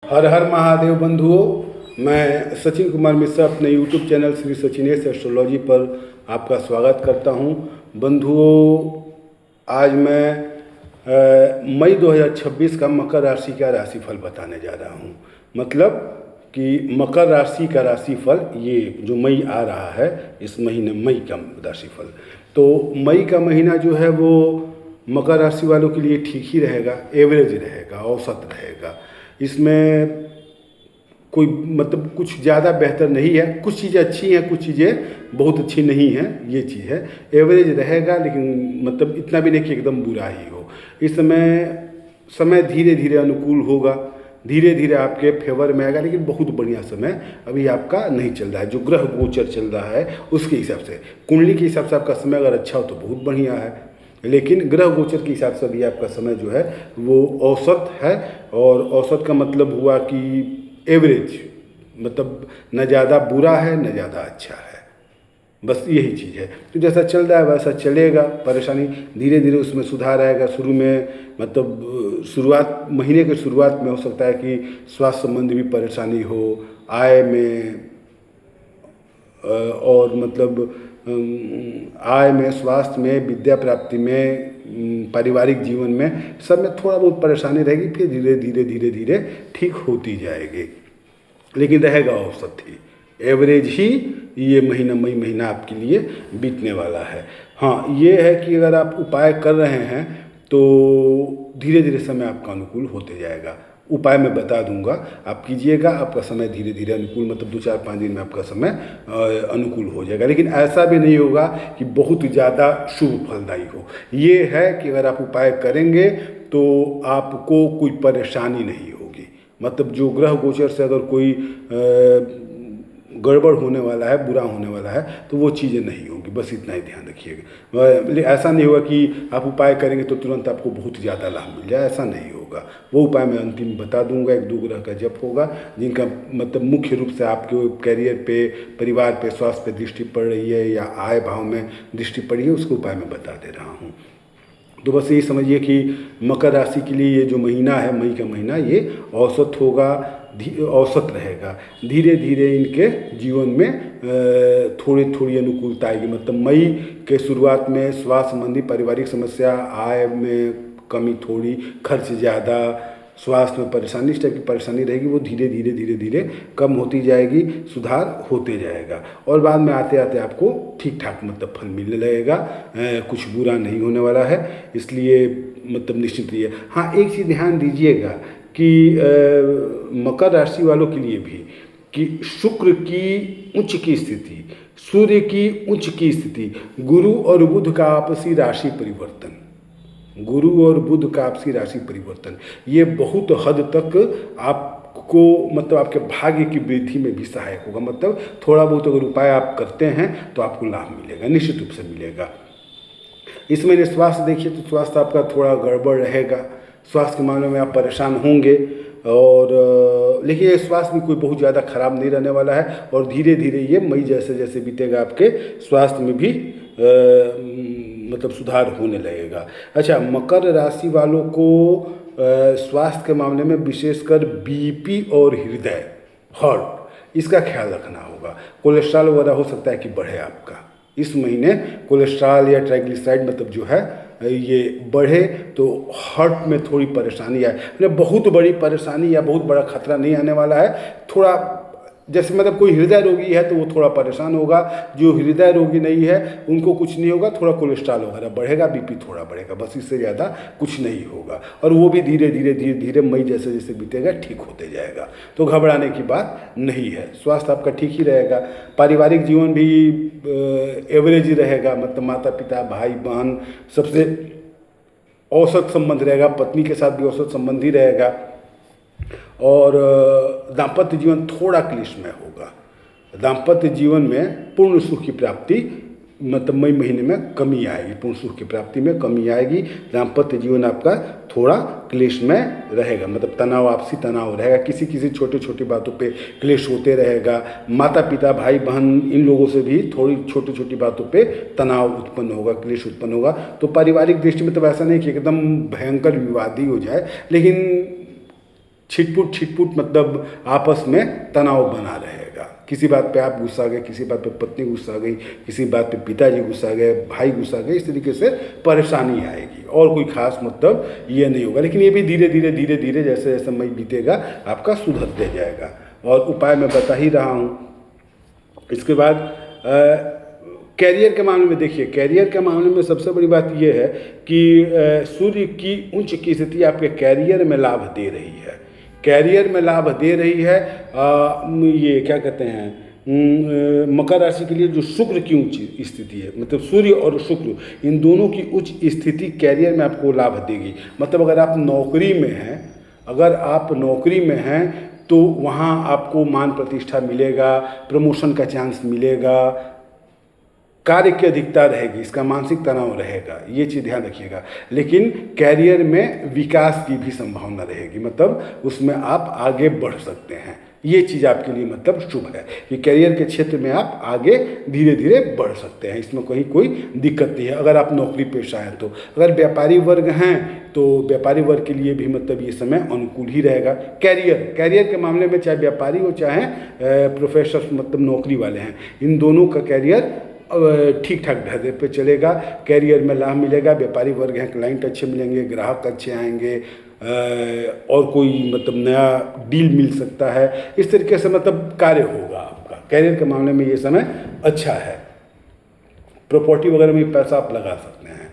हर हर महादेव बंधुओं, मैं सचिन कुमार मिश्रा अपने YouTube channel Shri Sachinesh astrology पर आपका स्वागत करता हूं। बंधुओं, आज मैं मई 2026 का मकर राशि का राशिफल बताने जा रहा हूं। मतलब कि मकर राशि का राशिफल, ये जो मई आ रहा है, इस महीने मई का राशिफल। तो मई का महीना जो है वो मकर राशि वालों के लिए ठीक ही रहेगा, एवरेज रहेगा, औसत रहेगा। इसमें कोई मतलब कुछ ज़्यादा बेहतर नहीं है। कुछ चीज़ें अच्छी हैं, कुछ चीज़ें बहुत अच्छी नहीं हैं, ये चीज़ है। एवरेज रहेगा, लेकिन मतलब इतना भी नहीं कि एकदम बुरा ही हो। इस समय धीरे धीरे अनुकूल होगा, धीरे धीरे आपके फेवर में आएगा, लेकिन बहुत बढ़िया समय अभी आपका नहीं चल रहा है। जो ग्रह गोचर चल रहा है उसके हिसाब से, कुंडली के हिसाब से आपका समय अगर अच्छा हो तो बहुत बढ़िया है, लेकिन ग्रह गोचर के हिसाब से भी आपका समय जो है वो औसत है। और औसत का मतलब हुआ कि एवरेज, मतलब न ज़्यादा बुरा है न ज़्यादा अच्छा है, बस यही चीज़ है। तो जैसा चल रहा है वैसा चलेगा। परेशानी धीरे धीरे उसमें सुधार आएगा। शुरू में मतलब महीने के शुरुआत में हो सकता है कि स्वास्थ्य संबंधी भी परेशानी हो, आय में और मतलब आय में, स्वास्थ्य में, विद्या प्राप्ति में, पारिवारिक जीवन में, सब में थोड़ा बहुत परेशानी रहेगी। फिर धीरे धीरे धीरे धीरे ठीक होती जाएगी, लेकिन रहेगा औसत ही, एवरेज ही ये महीना, मई महीना आपके लिए बीतने वाला है। हाँ, ये है कि अगर आप उपाय कर रहे हैं तो धीरे धीरे समय आपका अनुकूल होते जाएगा। उपाय मैं बता दूंगा, आप कीजिएगा, आपका समय धीरे धीरे अनुकूल, मतलब 2-4-5 दिन में आपका समय अनुकूल हो जाएगा। लेकिन ऐसा भी नहीं होगा कि बहुत ज़्यादा शुभ फलदायी हो। ये है कि अगर आप उपाय करेंगे तो आपको कोई परेशानी नहीं होगी। मतलब जो ग्रह गोचर से अगर कोई गड़बड़ होने वाला है, बुरा होने वाला है, तो वो चीज़ें नहीं होंगी। बस इतना ही ध्यान रखिएगा। ऐसा नहीं होगा कि आप उपाय करेंगे तो तुरंत आपको बहुत ज़्यादा लाभ मिल जाए, ऐसा नहीं होगा। वो उपाय मैं अंतिम बता दूंगा। 1-2 ग्रह का जप होगा जिनका मतलब मुख्य रूप से आपके करियर पे, परिवार पे, स्वास्थ्य पे दृष्टि पड़ रही है या आय भाव में दृष्टि पड़ी है, उसको उपाय मैं बता दे रहा हूँ। तो बस यही समझिए कि मकर राशि के लिए ये जो महीना है, मई का महीना, ये औसत होगा, औसत रहेगा। धीरे धीरे इनके जीवन में थोड़ी थोड़ी अनुकूलता आएगी। मतलब मई के शुरुआत में स्वास्थ्य संबंधी, पारिवारिक समस्या, आय में कमी थोड़ी, खर्च ज़्यादा, स्वास्थ्य में परेशानी, इस टाइप की परेशानी रहेगी। वो धीरे धीरे धीरे धीरे कम होती जाएगी, सुधार होते जाएगा, और बाद में आते आते आपको ठीक ठाक मतलब फल मिलने लगेगा। कुछ बुरा नहीं होने वाला है, इसलिए मतलब निश्चित रहिए। हाँ, एक चीज़ ध्यान दीजिएगा कि मकर राशि वालों के लिए भी, कि शुक्र की उच्च की स्थिति, सूर्य की उच्च की स्थिति, गुरु और बुध का आपसी राशि परिवर्तन, गुरु और बुध का आपसी राशि परिवर्तन, ये बहुत हद तक आपको मतलब आपके भाग्य की वृद्धि में भी सहायक होगा। मतलब थोड़ा बहुत अगर उपाय आप करते हैं तो आपको लाभ मिलेगा, निश्चित रूप से मिलेगा। इसमें स्वास्थ्य देखिए तो स्वास्थ्य आपका थोड़ा गड़बड़ रहेगा, स्वास्थ्य के मामले में आप परेशान होंगे। और लेकिन ये स्वास्थ्य भी कोई बहुत ज़्यादा खराब नहीं रहने वाला है, और धीरे धीरे ये मई जैसे जैसे बीतेगा आपके स्वास्थ्य में भी मतलब सुधार होने लगेगा। अच्छा, मकर राशि वालों को स्वास्थ्य के मामले में विशेषकर बीपी और हृदय, हार्ट, इसका ख्याल रखना होगा। कोलेस्ट्रॉल वगैरह हो सकता है कि बढ़े आपका इस महीने, कोलेस्ट्रॉल या ट्राइग्लिसराइड मतलब जो है ये बढ़े, तो हार्ट में थोड़ी परेशानी आए। मतलब बहुत बड़ी परेशानी या बहुत बड़ा खतरा नहीं आने वाला है। थोड़ा जैसे मतलब कोई हृदय रोगी है तो वो थोड़ा परेशान होगा, जो हृदय रोगी नहीं है उनको कुछ नहीं होगा, थोड़ा कोलेस्ट्रॉल वगैरह बढ़ेगा, बीपी थोड़ा बढ़ेगा, बस इससे ज़्यादा कुछ नहीं होगा। और वो भी धीरे धीरे धीरे धीरे मई जैसे जैसे बीतेगा ठीक होते जाएगा, तो घबराने की बात नहीं है। स्वास्थ्य आपका ठीक ही रहेगा, पारिवारिक जीवन भी एवरेज ही रहेगा। मतलब माता पिता, भाई बहन, सबसे औसत संबंध रहेगा, पत्नी के साथ भी औसत संबंध ही रहेगा। और दाम्पत्य जीवन थोड़ा क्लिष्टमय होगा। दाम्पत्य जीवन में पूर्ण सुख की प्राप्ति मतलब मई महीने में कमी आएगी, पूर्ण सुख की प्राप्ति में कमी आएगी। दाम्पत्य जीवन आपका थोड़ा क्लेशमय रहेगा, मतलब तनाव, आपसी तनाव रहेगा, किसी किसी छोटी छोटी बातों पे क्लेश होते रहेगा। माता पिता, भाई बहन, इन लोगों से भी थोड़ी छोटी छोटी बातों पे तनाव उत्पन्न होगा, क्लेश उत्पन्न होगा। तो पारिवारिक दृष्टि में तो ऐसा नहीं कि एकदम भयंकर विवाद ही हो जाए, लेकिन छिटपुट मतलब आपस में तनाव बना रहेगा। किसी बात पे आप गुस्सा गए, किसी बात पे पत्नी गुस्सा गई, किसी बात पे पिताजी गुस्सा गए, भाई गुस्सा गए, इस तरीके से परेशानी आएगी और कोई खास मतलब ये नहीं होगा। लेकिन ये भी धीरे धीरे जैसे जैसे समय बीतेगा आपका सुधरते जाएगा। और उपाय मैं बता ही रहा हूँ। इसके बाद कैरियर के मामले में देखिए, कैरियर के मामले में सबसे बड़ी बात यह है कि सूर्य की उच्च की स्थिति आपके कैरियर में लाभ दे रही है। कैरियर में लाभ दे रही है। ये क्या कहते हैं, मकर राशि के लिए जो शुक्र की उच्च स्थिति है, मतलब सूर्य और शुक्र इन दोनों की उच्च स्थिति कैरियर में आपको लाभ देगी। मतलब अगर आप नौकरी में हैं, अगर आप नौकरी में हैं तो वहाँ आपको मान प्रतिष्ठा मिलेगा, प्रमोशन का चांस मिलेगा, कार्य की अधिकता रहेगी, इसका मानसिक तनाव रहेगा, ये चीज़ ध्यान रखिएगा। लेकिन कैरियर में विकास की भी संभावना रहेगी, मतलब उसमें आप आगे बढ़ सकते हैं। ये चीज़ आपके लिए मतलब शुभ है कि कैरियर के क्षेत्र में आप आगे धीरे धीरे बढ़ सकते हैं, इसमें कहीं कोई दिक्कत नहीं है। अगर आप नौकरी पेशा हैं तो, अगर व्यापारी वर्ग हैं तो व्यापारी वर्ग के लिए भी मतलब ये समय अनुकूल ही रहेगा। कैरियर के मामले में चाहे व्यापारी हो चाहे प्रोफेसर मतलब नौकरी वाले हैं, इन दोनों का कैरियर ठीक ठाक ढर्रे पे चलेगा। कैरियर में लाभ मिलेगा। व्यापारी वर्ग हैं, क्लाइंट अच्छे मिलेंगे, ग्राहक अच्छे आएंगे, और कोई मतलब नया डील मिल सकता है। इस तरीके से मतलब कार्य होगा आपका। कैरियर के मामले में ये समय अच्छा है। प्रॉपर्टी वगैरह में पैसा आप लगा सकते हैं।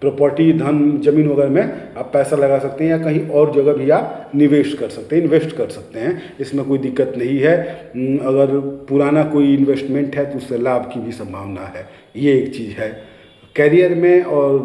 प्रॉपर्टी, धन, जमीन वगैरह में आप पैसा लगा सकते हैं या कहीं और जगह भी आप निवेश कर सकते हैं, इन्वेस्ट कर सकते हैं, इसमें कोई दिक्कत नहीं है। अगर पुराना कोई इन्वेस्टमेंट है तो उससे लाभ की भी संभावना है, ये एक चीज़ है कैरियर में। और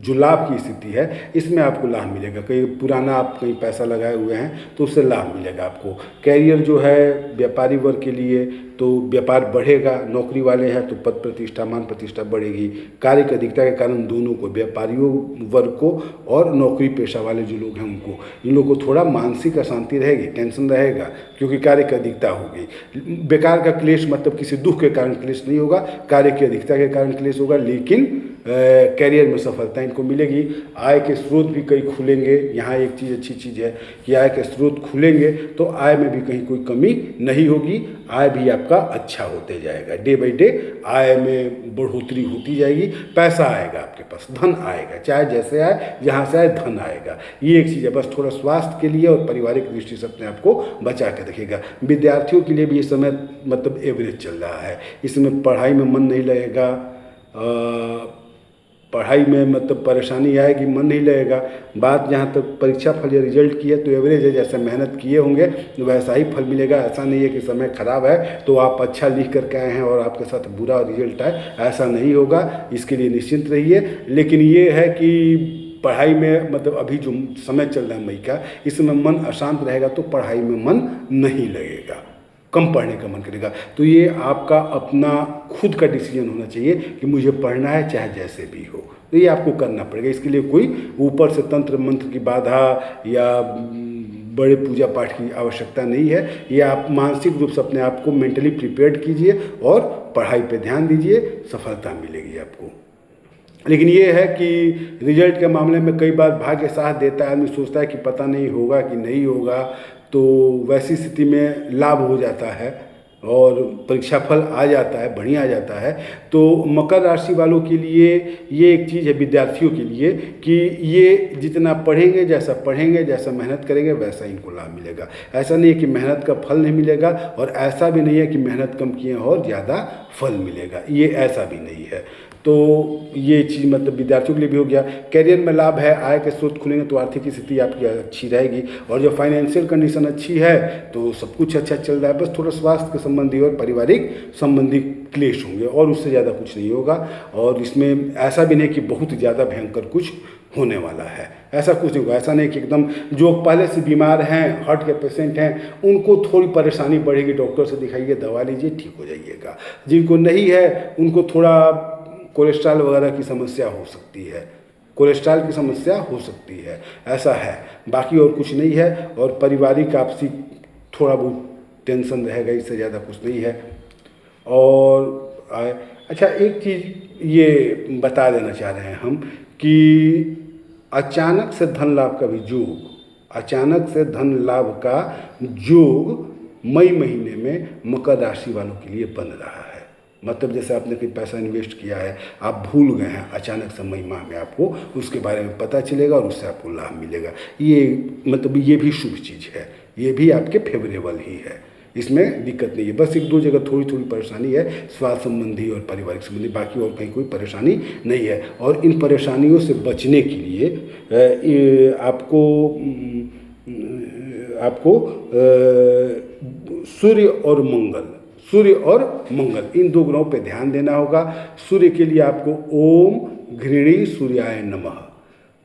जो लाभ की स्थिति है इसमें आपको लाभ मिलेगा। कहीं पुराना आप कहीं पैसा लगाए हुए हैं तो उससे लाभ मिलेगा आपको। कैरियर जो है व्यापारी वर्ग के लिए तो व्यापार बढ़ेगा, नौकरी वाले हैं तो पद प्रतिष्ठा, मान प्रतिष्ठा बढ़ेगी। कार्य की अधिकता के कारण दोनों को, व्यापारियों वर्ग को और नौकरी पेशा वाले जो लोग हैं उनको, इन लोगों को थोड़ा मानसिक अशांति रहेगी, टेंशन रहेगा, क्योंकि कार्य की अधिकता होगी। बेकार का क्लेश मतलब किसी दुख के कारण क्लेश नहीं होगा, कार्य की अधिकता के कारण क्लेश होगा। लेकिन कैरियर में सफलता इनको मिलेगी। आय के स्रोत भी कई खुलेंगे। यहाँ एक चीज़ अच्छी चीज़ है कि आय के स्रोत खुलेंगे तो आय में भी कहीं कोई कमी नहीं होगी। आय भी आपका अच्छा होते जाएगा। डे बाई डे आय में बढ़ोतरी होती जाएगी। पैसा आएगा आपके पास, धन आएगा, चाहे जैसे आए, जहाँ से आए धन आएगा। ये एक चीज़ है। बस थोड़ा स्वास्थ्य के लिए और पारिवारिक दृष्टि से अपने आप को बचा के रखिएगा। विद्यार्थियों के लिए भी ये समय मतलब एवरेज चल रहा है। इसमें पढ़ाई में मन नहीं लगेगा, पढ़ाई में मतलब परेशानी आएगी, मन नहीं लगेगा। बात जहाँ तक परीक्षा फल या रिजल्ट की है तो एवरेज है। जैसे मेहनत किए होंगे वैसा ही फल मिलेगा। ऐसा नहीं है कि समय खराब है तो आप अच्छा लिख करके आए हैं और आपके साथ बुरा रिजल्ट आए, ऐसा नहीं होगा। इसके लिए निश्चिंत रहिए। लेकिन ये है कि पढ़ाई में मतलब अभी जो समय चल रहा है मई का, इसमें मन अशांत रहेगा तो पढ़ाई में मन नहीं लगेगा, कम पढ़ने का मन करेगा। तो ये आपका अपना खुद का डिसीजन होना चाहिए कि मुझे पढ़ना है चाहे जैसे भी हो, तो ये आपको करना पड़ेगा। इसके लिए कोई ऊपर से तंत्र मंत्र की बाधा या बड़े पूजा पाठ की आवश्यकता नहीं है। ये आप मानसिक रूप से अपने आप को मेंटली प्रिपेयर्ड कीजिए और पढ़ाई पे ध्यान दीजिए, सफलता मिलेगी आपको। लेकिन ये है कि रिजल्ट के मामले में कई बार भाग्य साथ देता है। आदमी सोचता है कि पता नहीं होगा कि नहीं होगा, तो वैसी स्थिति में लाभ हो जाता है और परीक्षा फल आ जाता है, बढ़िया आ जाता है। तो मकर राशि वालों के लिए ये एक चीज़ है, विद्यार्थियों के लिए, कि ये जितना पढ़ेंगे, जैसा मेहनत करेंगे वैसा इनको लाभ मिलेगा। ऐसा नहीं है कि मेहनत का फल नहीं मिलेगा और ऐसा भी नहीं है कि मेहनत कम किए और ज़्यादा फल मिलेगा, ये ऐसा भी नहीं है। तो ये चीज़ मतलब विद्यार्थियों के लिए भी हो गया। कैरियर में लाभ है, आय के स्रोत खुलेंगे तो आर्थिक स्थिति आपकी अच्छी रहेगी। और जो फाइनेंशियल कंडीशन अच्छी है तो सब कुछ अच्छा चल रहा है। बस थोड़ा स्वास्थ्य के संबंधी और पारिवारिक संबंधी क्लेश होंगे और उससे ज़्यादा कुछ नहीं होगा। और इसमें ऐसा भी नहीं कि बहुत ज़्यादा भयंकर कुछ होने वाला है, ऐसा कुछ नहीं होगा। ऐसा नहीं कि एकदम जो पहले से बीमार हैं, हार्ट के पेशेंट हैं, उनको थोड़ी परेशानी बढ़ेगी, डॉक्टर से दिखाइए, दवा लीजिए, ठीक हो जाइएगा। जिनको नहीं है उनको थोड़ा कोलेस्ट्रॉल वगैरह की समस्या हो सकती है, कोलेस्ट्रॉल की समस्या हो सकती है, ऐसा है। बाकी और कुछ नहीं है। और पारिवारिक आपसी थोड़ा बहुत टेंशन रहेगा, इससे ज़्यादा कुछ नहीं है। और अच्छा, एक चीज़ ये बता देना चाह रहे हैं हम कि अचानक से धन लाभ का भी योग अचानक से धन लाभ का योग मई महीने में मकर राशि वालों के लिए बन रहा है। मतलब जैसे आपने कोई पैसा इन्वेस्ट किया है, आप भूल गए हैं, अचानक से मई माह में आपको उसके बारे में पता चलेगा और उससे आपको लाभ मिलेगा। ये मतलब ये भी शुभ चीज़ है, ये भी आपके फेवरेबल ही है, इसमें दिक्कत नहीं है। बस एक दो जगह थोड़ी थोड़ी परेशानी है, स्वास्थ्य संबंधी और पारिवारिक संबंधी, बाकी और कहीं कोई परेशानी नहीं है। और इन परेशानियों से बचने के लिए आपको सूर्य और मंगल इन दो ग्रहों पे ध्यान देना होगा। सूर्य के लिए आपको ओम घृणी सूर्याय नमः,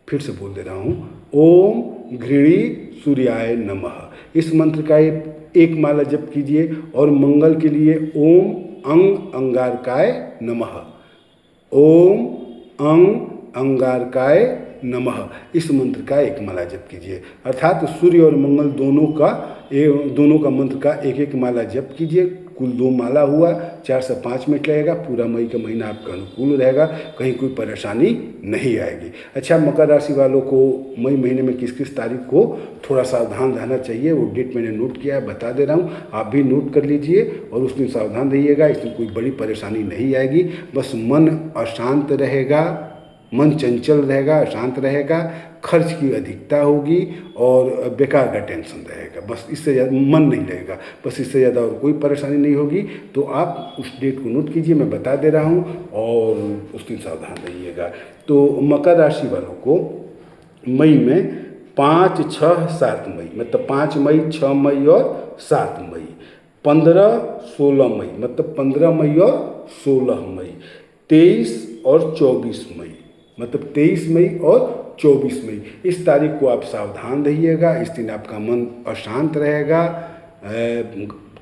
फिर से बोल दे रहा हूँ, ओम घृणी सूर्याय नमः। इस मंत्र का एक माला जप कीजिए। और मंगल के लिए ओम अंग अंगारकाय नमः, ओम अंग अंगारकाय नमः, इस मंत्र का एक माला जप कीजिए। अर्थात सूर्य और मंगल दोनों का मंत्र का एक एक माला जप कीजिए। कुल 2 माला हुआ, 4 से 5 मिनट लगेगा। पूरा मई का महीना आपका अनुकूल रहेगा, कहीं कोई परेशानी नहीं आएगी। अच्छा, मकर राशि वालों को मई महीने में किस किस तारीख को थोड़ा सावधान रहना चाहिए, वो डेट मैंने नोट किया है, बता दे रहा हूँ, आप भी नोट कर लीजिए और उस दिन सावधान रहिएगा। इसमें कोई बड़ी परेशानी नहीं आएगी, बस मन अशांत रहेगा, मन चंचल रहेगा, अशांत रहेगा, खर्च की अधिकता होगी और बेकार का टेंशन रहेगा। बस इससे ज़्यादा मन नहीं लगेगा, बस इससे ज़्यादा और कोई परेशानी नहीं होगी। तो आप उस डेट को नोट कीजिए, मैं बता दे रहा हूँ, और उस दिन सावधान रहिएगा। तो मकर राशि वालों को मई में 5, 6, 7 मई, मतलब 5 मई, 6 मई और 7 मई, 15, 16 मई, मतलब 15 मई और 16 मई, 23 और 24 मई, मतलब 23 मई और 24 मई, इस तारीख को आप सावधान रहिएगा। इस दिन आपका मन अशांत रहेगा,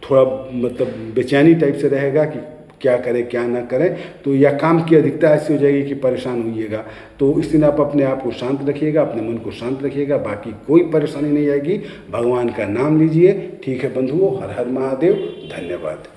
थोड़ा मतलब बेचैनी टाइप से रहेगा कि क्या करें क्या ना करें, तो या काम की अधिकता ऐसी हो जाएगी कि परेशान होइएगा। तो इस दिन आप अपने आप को शांत रखिएगा, अपने मन को शांत रखिएगा, बाकी कोई परेशानी नहीं आएगी। भगवान का नाम लीजिए। ठीक है बंधुओं, हर हर महादेव, धन्यवाद।